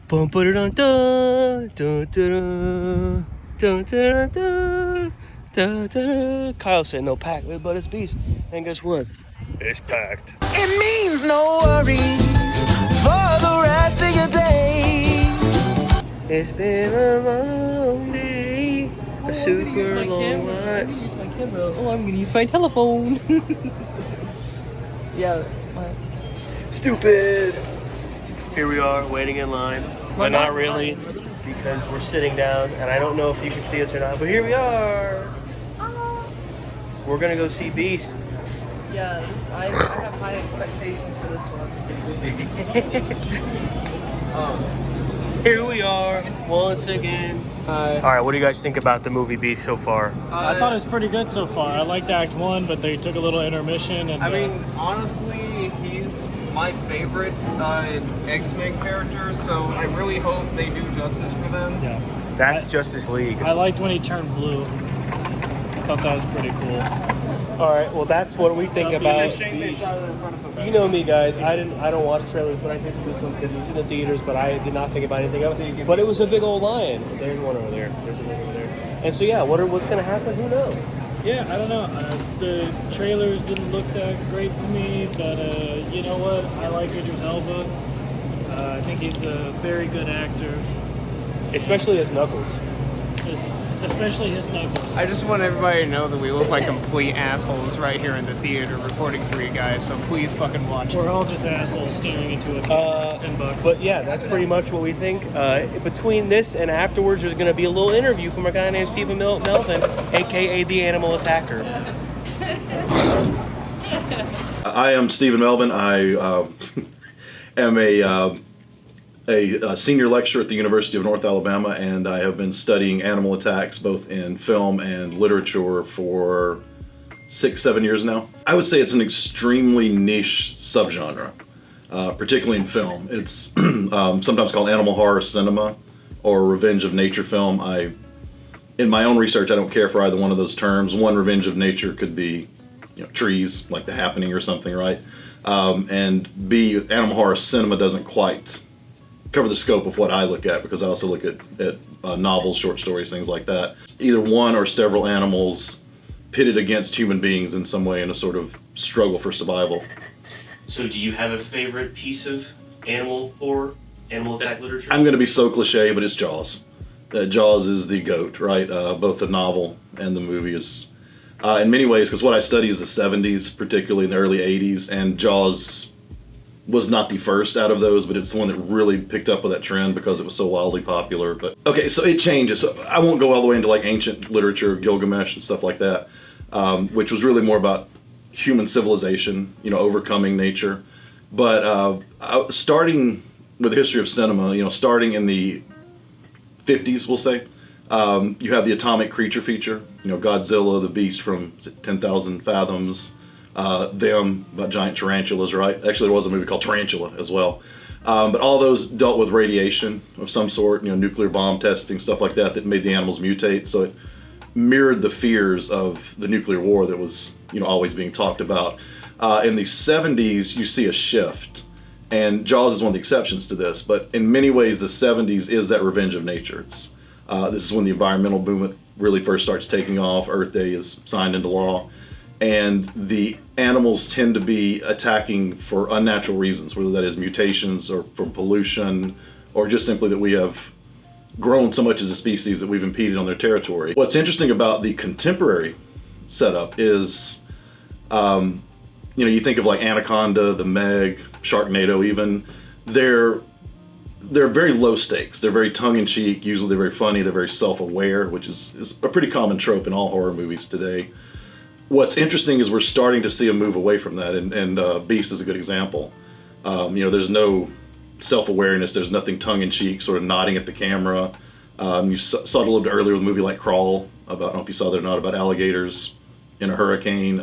Bum ba dun dun dun dun dun dun dun dun dun. Kyle said no pack, but it's beast. And guess what? It's packed. It means no worries for the rest of your days. It's been a long day, a super long night. I'm gonna use my camera. Oh, I'm gonna use my telephone. Yeah. Stupid. Here we are, waiting in line, but not really, because we're sitting down, and I don't know if you can see us or not. But here we are. We're gonna go see Beast. Yeah, I have high expectations for this one. Here we are once again. Hi. All right, what do you guys think about the movie Beast so far? I thought it was pretty good so far. I liked Act 1, but they took a little intermission. And I mean, honestly, he's my favorite X-Men character, so I really hope they do justice for them. yeah. That's Justice League. I liked when he turned blue. I thought that was pretty cool. All right, well that's what we think about It's a shame they Beast. shot it in front of a You know me, guys. I don't watch trailers, but I picked this one because it was in the theaters. But I did not think about anything of it. But it was a big old lion. There's one over there. There's one over there. And so yeah, what's gonna happen? Who knows? Yeah, I don't know. The trailers didn't look that great to me, but you know what? I like Idris Elba. I think he's a very good actor, Especially as Knuckles. especially his Knuckles. I just want everybody to know that we look like complete assholes right here in the theater recording for you guys, so please fucking watch it. We're all just assholes staring into a camera for $10. But yeah, that's pretty much what we think. Between this and afterwards, there's going to be a little interview from a guy named Stephen Melvin, aka the Animal Attacker. I am Stephen Melvin. I am a senior lecturer at the University of North Alabama, and I have been studying animal attacks both in film and literature for 6-7 years now. I would say it's an extremely niche subgenre, particularly in film. It's sometimes called animal horror cinema or revenge of nature film. In my own research, I don't care for either one of those terms. One, revenge of nature could be, trees, like The Happening or something, right? And B, animal horror cinema doesn't quite cover the scope of what I look at, because I also look at novels, short stories, things like that. Either one or several animals pitted against human beings in some way in a sort of struggle for survival. So, do you have a favorite piece of animal attack literature? I'm going to be so cliche, but it's Jaws. Jaws is the GOAT, right? Both the novel and the movie is, in many ways, because what I study is the 70s, particularly in the early 80s, and Jaws was not the first out of those, but it's the one that really picked up with that trend because it was so wildly popular. But okay, so it changes. So I won't go all the way into like ancient literature, Gilgamesh and stuff like that, which was really more about human civilization, overcoming nature. But starting with the history of cinema, starting in the 50s, we'll say, you have the atomic creature feature, Godzilla, the beast from 10,000 Fathoms, them, about giant tarantulas, right? Actually, there was a movie called Tarantula as well. But all those dealt with radiation of some sort, nuclear bomb testing, stuff like that made the animals mutate. So it mirrored the fears of the nuclear war that was, always being talked about. In the 70s, you see a shift. And Jaws is one of the exceptions to this. But in many ways, the 70s is that revenge of nature. This is when the environmental movement really first starts taking off. Earth Day is signed into law. And the animals tend to be attacking for unnatural reasons, whether that is mutations or from pollution, or just simply that we have grown so much as a species that we've impeded on their territory. What's interesting about the contemporary setup is, you think of like Anaconda, the Meg, Sharknado even, they're very low stakes. They're very tongue-in-cheek, usually they're very funny, they're very self-aware, which is a pretty common trope in all horror movies today. What's interesting is we're starting to see a move away from that, and Beast is a good example. There's no self-awareness, there's nothing tongue-in-cheek, sort of nodding at the camera. You saw it a little bit earlier with a movie like Crawl, I don't know if you saw that or not, about alligators in a hurricane.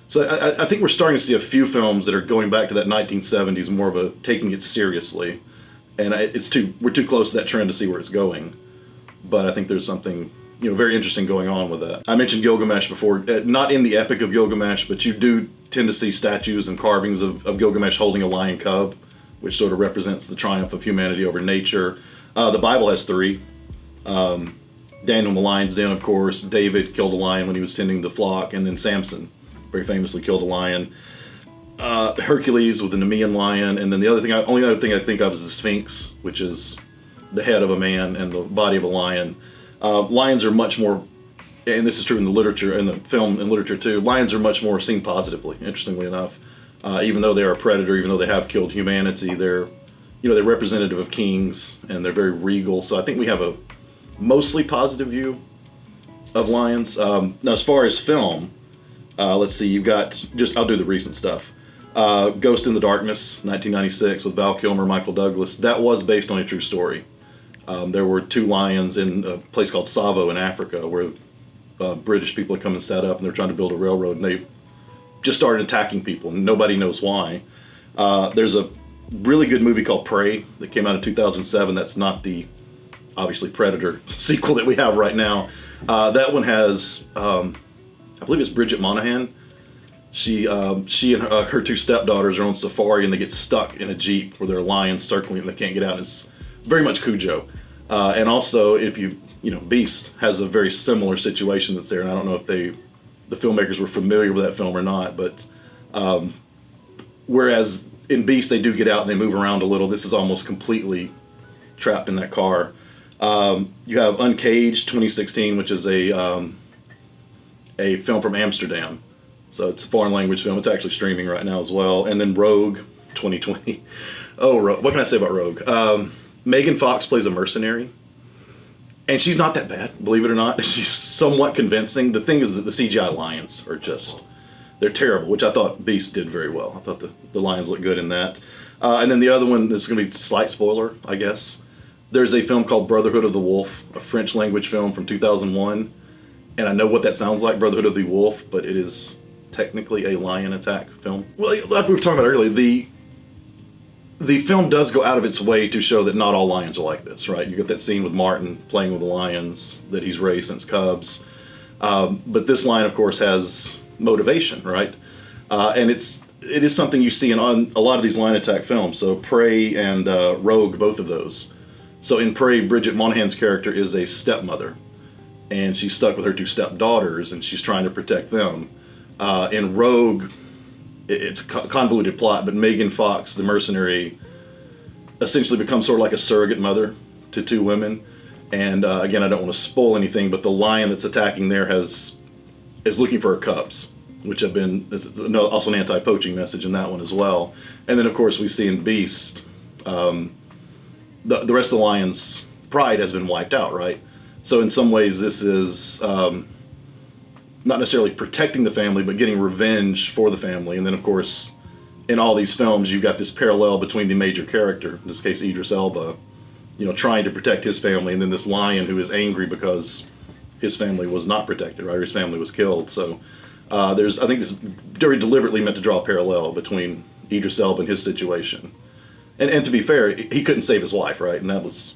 So I think we're starting to see a few films that are going back to that 1970s, more of a taking it seriously. And we're too close to that trend to see where it's going. But I think there's something very interesting going on with that. I mentioned Gilgamesh before, not in the Epic of Gilgamesh, but you do tend to see statues and carvings of Gilgamesh holding a lion cub which sort of represents the triumph of humanity over nature. The Bible has 3. Daniel in the lion's den, of course. David killed a lion when he was tending the flock, and then Samson very famously killed a lion. Hercules with the Nemean lion, and then the only other thing I think of is the Sphinx, which is the head of a man and the body of a lion. Lions are much more, and this is true in the literature, in the film and literature too, lions are much more seen positively, interestingly enough. Even though they're a predator, even though they have killed humanity, they're representative of kings, and they're very regal. So I think we have a mostly positive view of lions. Now, as far as film, let's see, you've got, I'll do the recent stuff. Ghost in the Darkness, 1996, with Val Kilmer, Michael Douglas. That was based on a true story. There were 2 lions in a place called Savo in Africa, where British people had come and set up, and they're trying to build a railroad, and they just started attacking people, and nobody knows why. There's a really good movie called Prey that came out in 2007. That's not the, obviously, Predator sequel that we have right now. That one has, I believe it's Bridget Monahan. She and her 2 stepdaughters are on safari, and they get stuck in a Jeep where there are lions circling and they can't get out. It's very much Cujo. And also, if Beast has a very similar situation that's there, and I don't know if the filmmakers were familiar with that film or not, but whereas in Beast they do get out and they move around a little, this is almost completely trapped in that car. You have Uncaged 2016, which is a film from Amsterdam. So it's a foreign language film. It's actually streaming right now as well. And then Rogue 2020. Oh, what can I say about Rogue? Megan Fox plays a mercenary. And she's not that bad, believe it or not. She's somewhat convincing. The thing is that the CGI lions are they're terrible, which I thought Beast did very well. I thought the lions looked good in that. And then the other one, this is going to be a slight spoiler, I guess. There's a film called Brotherhood of the Wolf, a French language film from 2001. And I know what that sounds like, Brotherhood of the Wolf, but it is technically a lion attack film. Well, like we were talking about earlier, the film does go out of its way to show that not all lions are like this, right? You get that scene with Martin playing with the lions that he's raised since cubs. But this lion, of course, has motivation, right? And it is something you see in a lot of these lion attack films. So Prey and Rogue, both of those. So in Prey, Bridget Monahan's character is a stepmother, and she's stuck with her 2 stepdaughters, and she's trying to protect them. In Rogue, it's a convoluted plot, but Megan Fox, the mercenary, essentially becomes sort of like a surrogate mother to 2 women. And again, I don't want to spoil anything, but the lion that's attacking there is looking for her cubs, which have been also an anti-poaching message in that one as well. And then, of course, we see in Beast, the rest of the lion's pride has been wiped out, right? So in some ways, this is not necessarily protecting the family, but getting revenge for the family. And then, of course, in all these films, you've got this parallel between the major character, in this case Idris Elba, trying to protect his family, and then this lion who is angry because his family was not protected, right? Or his family was killed. So I think this is very deliberately meant to draw a parallel between Idris Elba and his situation. And to be fair, he couldn't save his wife, right? And that was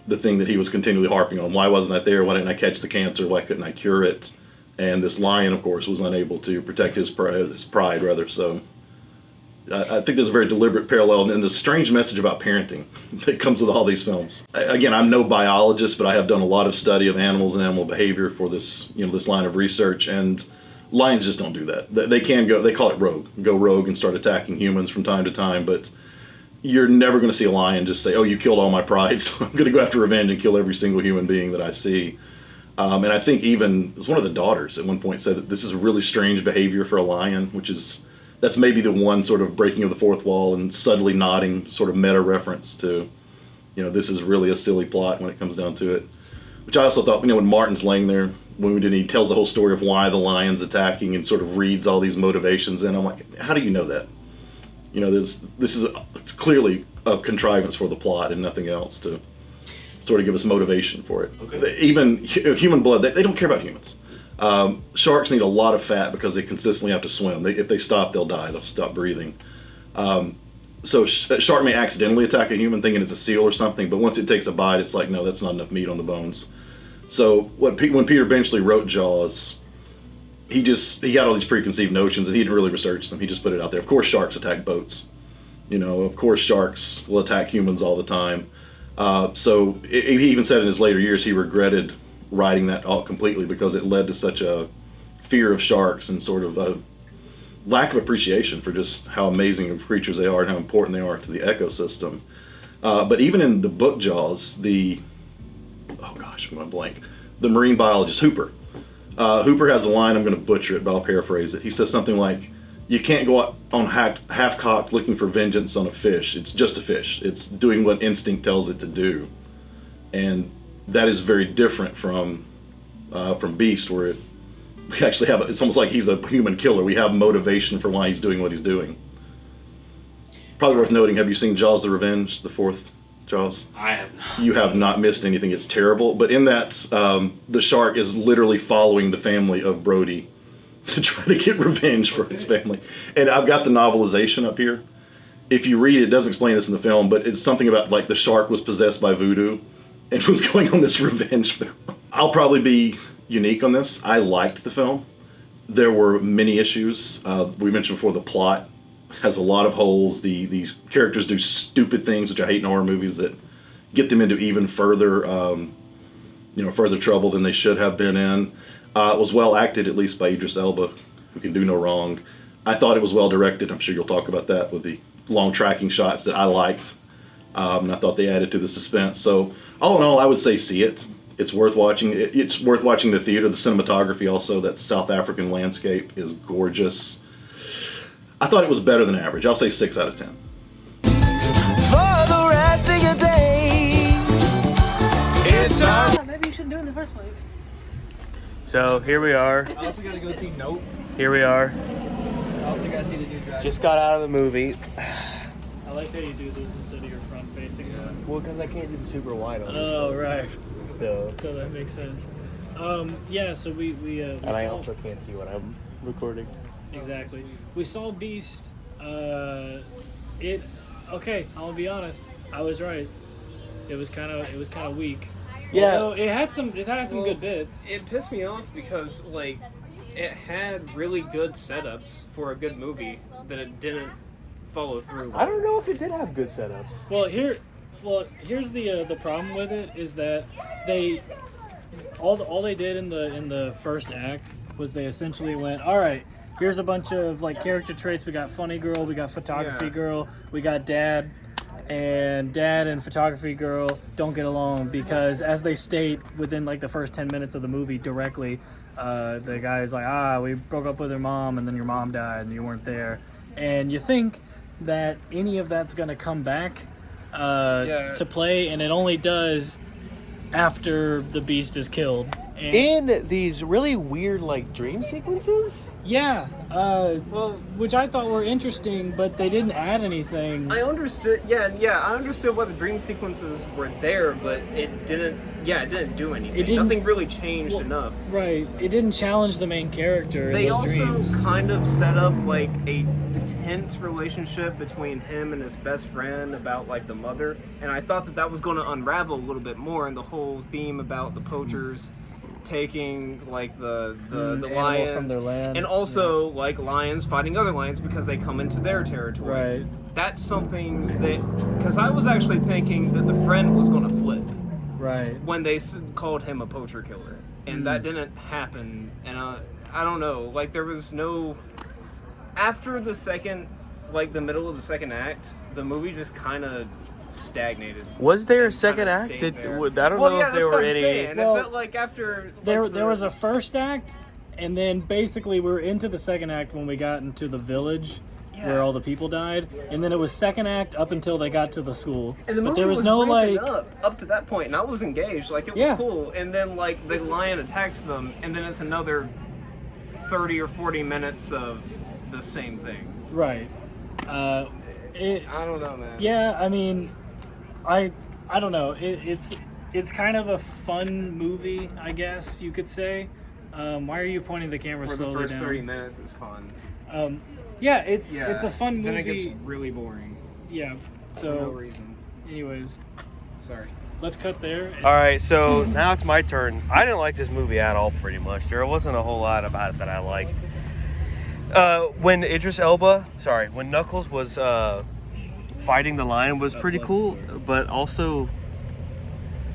the thing that he was continually harping on. Why wasn't I there? Why didn't I catch the cancer? Why couldn't I cure it? And this lion, of course, was unable to protect his pride, rather. So I think there's a very deliberate parallel and a strange message about parenting that comes with all these films. Again, I'm no biologist, but I have done a lot of study of animals and animal behavior for this, this line of research. And lions just don't do that. They can go, they call it go rogue and start attacking humans from time to time. But you're never going to see a lion just say, oh, you killed all my pride, so I'm going to go after revenge and kill every single human being that I see. And I think even, it was one of the daughters at one point said that this is really strange behavior for a lion, that's maybe the one sort of breaking of the fourth wall and subtly nodding sort of meta reference to, this is really a silly plot when it comes down to it. Which I also thought, when Martin's laying there wounded, he tells the whole story of why the lion's attacking and sort of reads all these motivations, and I'm like, how do you know that? This is clearly a contrivance for the plot and nothing else to sort of give us motivation for it. Okay. Even human blood, they don't care about humans. Sharks need a lot of fat because they consistently have to swim. If they stop, they'll die. They'll stop breathing. So a shark may accidentally attack a human thinking it's a seal or something, but once it takes a bite, it's like, no, that's not enough meat on the bones. So when Peter Benchley wrote Jaws, he had all these preconceived notions and he didn't really research them. He just put it out there. Of course, sharks attack boats. You know, of course, sharks will attack humans all the time. So he even said in his later years he regretted writing that all completely because it led to such a fear of sharks and sort of a lack of appreciation for just how amazing of creatures they are and how important they are to the ecosystem. But even in the book Jaws, the marine biologist Hooper. Hooper has a line, I'm going to butcher it, but I'll paraphrase it. He says something like, you can't go out on half-cocked looking for vengeance on a fish. It's just a fish. It's doing what instinct tells it to do. And that is very different from Beast, where we actually have, it's almost like he's a human killer. We have motivation for why he's doing what he's doing. Probably worth noting, have you seen Jaws the Revenge, the fourth Jaws? I have not. You have not missed anything. It's terrible. But in that, the shark is literally following the family of Brody to try to get revenge for his family. And I've got the novelization up here. If you read it, it doesn't explain this in the film, but it's something about like the shark was possessed by voodoo and was going on this revenge film. I'll probably be unique on this. I liked the film. There were many issues. We mentioned before the plot has a lot of holes. These characters do stupid things, which I hate in horror movies, that get them into even further further trouble than they should have been in. It was well acted, at least by Idris Elba, who can do no wrong. I thought it was well directed. I'm sure you'll talk about that with the long tracking shots that I liked. And I thought they added to the suspense. So all in all, I would say see it. It's worth watching. It's worth watching the theater. The cinematography also, that South African landscape is gorgeous. I thought it was better than average. I'll say 6 out of 10. For the rest of your days, it's time. Maybe you shouldn't do it in the first place. So here we are. I also gotta go see Nope. Here we are. I also gotta see the new Dragon. Just got out of the movie. I like how you do this instead of your front-facing one. Well, because I can't do the super wide on this. Oh, right. So. So that makes sense. Yeah, so we And I also can't see what I'm recording. Exactly. We saw Beast. Okay, I'll be honest. I was right. It was kind of weak. Yeah. Although it had some good bits. It pissed me off because like it had really good setups for a good movie that it didn't follow through with. I don't know if it did have good setups. Here's the problem with it is that all they did in the first act was they essentially went, all right, here's a bunch of like character traits. We got funny girl, we got photography girl, we got dad and photography girl don't get along because, as they state within like the first 10 minutes of the movie directly, the guy's like, we broke up with her mom and then your mom died and you weren't there. And you think that any of that's going to come back to play, and it only does after the beast is killed. And In these really weird like dream sequences? yeah, which I thought were interesting, but they didn't add anything. I understood. I understood why the dream sequences were there, but it didn't do anything. Nothing really changed enough. Right. It didn't challenge the main character in They those also dreams. kind of set up like a tense relationship between him and his best friend about like the mother, and I thought that was going to unravel a little bit more, and the whole theme about the poachers taking like the animals lions from their land. and also like lions fighting other lions because they come into their territory. Right. That's something that, because I was actually thinking that the friend was going to flip Right. when they called him a poacher killer, and that didn't happen. And I don't know, like there was no, after the second, like the middle of the second act, the movie just kind of stagnated. Was there a and second kinda act? stayed there. I don't know if there were any. Saying. Well, it felt like after like, There was a first act, and then basically we were into the second act when we got into the village where all the people died, and then it was second act up until they got to the school. and the movie but there was no ramping like up to that point, and I was engaged, like it was Yeah. cool. And then like the lion attacks them, and then it's another 30 or 40 minutes of the same thing. right. I don't know, man. Yeah, I mean, I don't know. It's kind of a fun movie, I guess you could say. Why are you pointing the camera For the slowly first down? 30 minutes, it's fun. It's a fun movie. Then it gets really boring. Yeah. For no So, reason. anyways, Sorry. let's cut there. All right, so now it's my turn. I didn't like this movie at all, pretty much. There wasn't a whole lot about it that I liked. When Knuckles was fighting the lion was pretty cool, but also,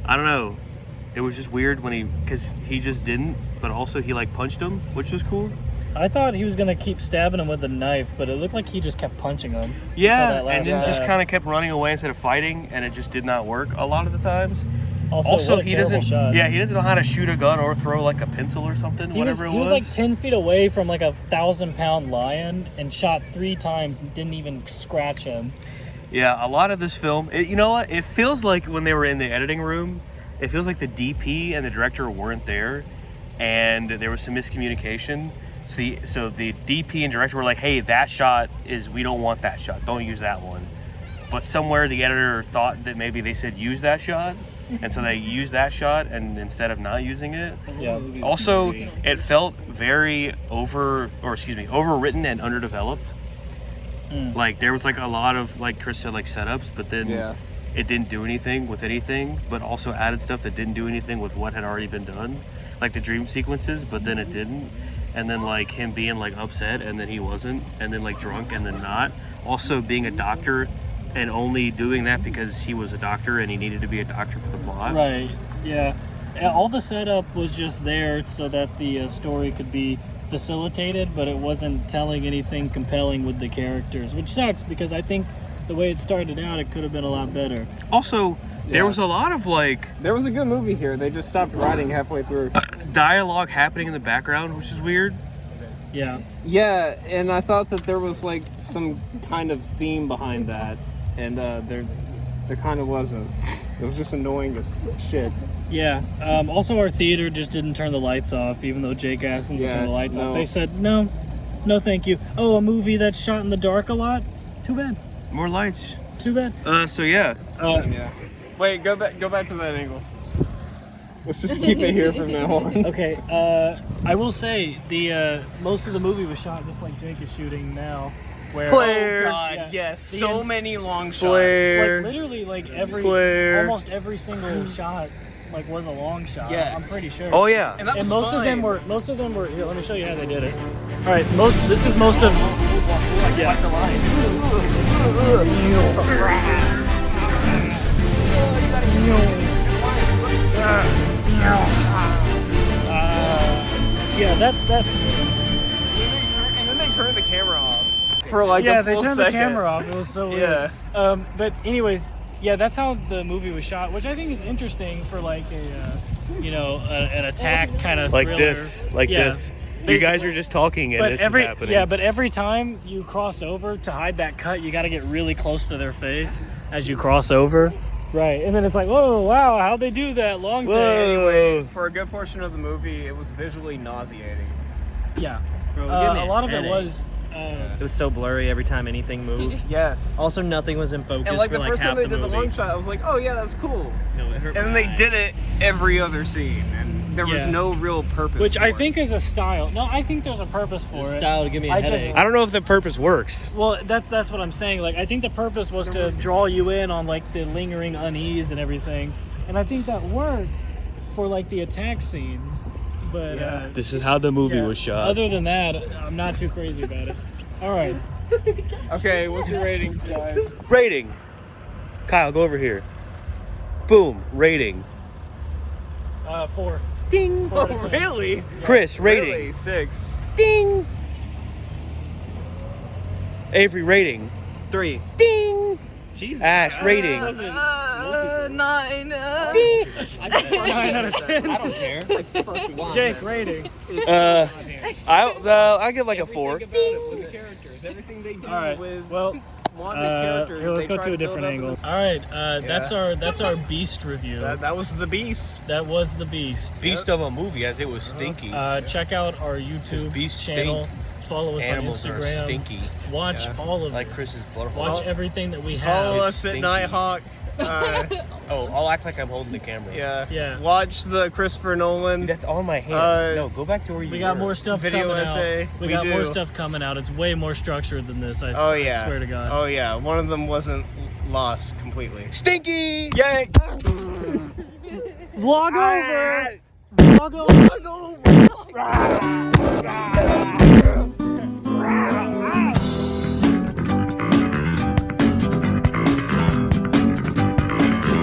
I don't know, it was just weird because he just didn't, but also he like punched him, which was cool. I thought he was gonna keep stabbing him with a knife, but it looked like he just kept punching him. Yeah, and then stab. just kind of kept running away instead of fighting, and it just did not work a lot of the times. Also what a he terrible doesn't. shot. Yeah, he doesn't know how to shoot a gun or throw like a pencil or something. He was like 10 feet away from like a 1,000-pound lion and shot 3 times and didn't even scratch him. Yeah, a lot of this film, you know what? It feels like when they were in the editing room, it feels like the DP and the director weren't there, and there was some miscommunication. So the DP and director were like, "Hey, that shot we don't want that shot. Don't use that one." But somewhere the editor thought that maybe they said use that shot, and so they used that shot, and instead of not using it. Yeah. Also, it felt very overwritten and underdeveloped. Like there was like a lot of, like Chris said, like setups, but then it didn't do anything with anything, but also added stuff that didn't do anything with what had already been done, like the dream sequences, but then it didn't. And then like him being like upset and then he wasn't, and then like drunk and then not. Also being a doctor and only doing that because he was a doctor and he needed to be a doctor for the plot. Right, yeah. All the setup was just there so that the story could be facilitated, but it wasn't telling anything compelling with the characters, which sucks because I think the way it started out, it could have been a lot better. Also, there was a lot of like... There was a good movie here. They just stopped writing halfway through. Dialogue happening in the background, which is weird. Yeah. Yeah, and I thought that there was like some kind of theme behind that, and there kind of wasn't. It was just annoying as shit. Yeah. Also, our theater just didn't turn the lights off, even though Jake asked them to turn the lights off. They said, no, thank you. Oh, a movie that's shot in the dark a lot? Too bad. More lights. Too bad. So yeah. Yeah. Wait, go back to that angle. Let's just keep it here from now on. Okay, I will say, the most of the movie was shot just like Jake is shooting now. Where, Flare. Oh God, Yeah. yes. So many long shots. Flare. Like, literally, like, Flare. almost every single shot, like, was a long shot. Yes. I'm pretty sure. Oh yeah. And that was most fine. of them were, here, let me show you how they did it. All right, this is most of, yeah. Yeah, that. And then they turned the camera off for like Yeah, a they full turned second. the camera off. It was so weird. But anyways, yeah, that's how the movie was shot, which I think is interesting for like an attack kind of Like thriller. this. Like Yeah, this. You guys are just talking and this is happening. Yeah, but every time you cross over to hide that cut, you got to get really close to their face as you cross over. Right, and then it's like, whoa, wow, how'd they do that? Long Whoa. take. Anyway, for a good portion of the movie, it was visually nauseating. Yeah, Bro, a lot of it was. It was so blurry every time anything moved. Yes. Also, nothing was in focus And like for the like first half time they the did the movie. long shot, I was like, oh yeah, that's cool. No, it hurt And then my they eyes. did it every other scene, and there was Yeah. no real purpose. Which for I it. think is a style. No, I think there's a purpose for it. Style to give me a I just- headache. I don't know if the purpose works. Well, that's what I'm saying. Like, I think the purpose was to draw you in on like the lingering unease and everything, and I think that works for like the attack scenes. But This is how the movie yeah, was shot. other than that, I'm not too crazy about it. All right. Okay, what's your ratings, guys? Rating. Kyle, go over here. Boom. Rating. 4. Ding. Four out of 10. Really? Chris, rating. Really? 6. Ding. Avery, rating. 3. Ding. Jesus. Ash, rating. 9. Nine out of 10. I don't care. Jake, rating. I'll give like a 4. With the characters, everything they do All right. with Well, Wanda's character. here, let's they go try to a build different up angle. All right. That's our Beast review. That was the Beast. That was the Beast. Beast of a movie, as it was stinky. Check out our YouTube Beast channel. Follow us Animals on are Instagram. stinky, Watch all of like it. Chris's blowhole. Watch everything that we have. Follow us at stinky. Nighthawk. Oh, I'll act like I'm holding the camera. Yeah. Watch the Christopher Nolan. That's on my hand. No, go back to where you We got were. more stuff Video coming essay. out. We We got do. more stuff coming out. It's way more structured than this. I swear to God. Oh yeah. One of them wasn't lost completely. Stinky! Yay! Vlog over. Vlog over.